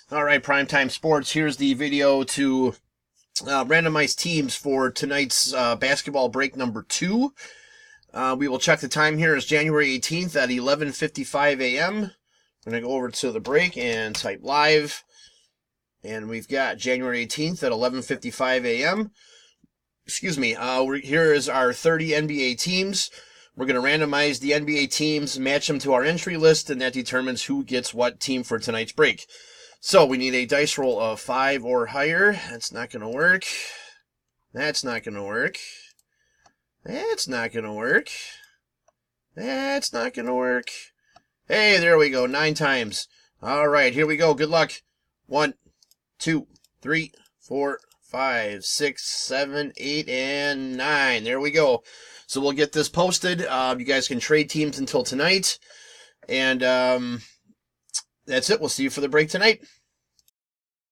All right, Primetime Sports. Here's the video to randomize teams for tonight's basketball break number 2. We will check the time here. It's January 18th at 11:55 a.m. I'm going to go over to the break and type live. And we've got January 18th at 11:55 a.m. Excuse me. Here is our 30 NBA teams. We're going to randomize the NBA teams, match them to our entry list, and that determines who gets what team for tonight's break. So we need a dice roll of 5 or higher. That's not going to work. That's not going to work. That's not going to work. That's not going to work. Hey, there we go. 9 times. All right, here we go. Good luck. 1, 2, 3, 4, 5, 6, 7, 8, and 9. There we go. So we'll get this posted. You guys can trade teams until tonight. And that's it. We'll see you for the break tonight.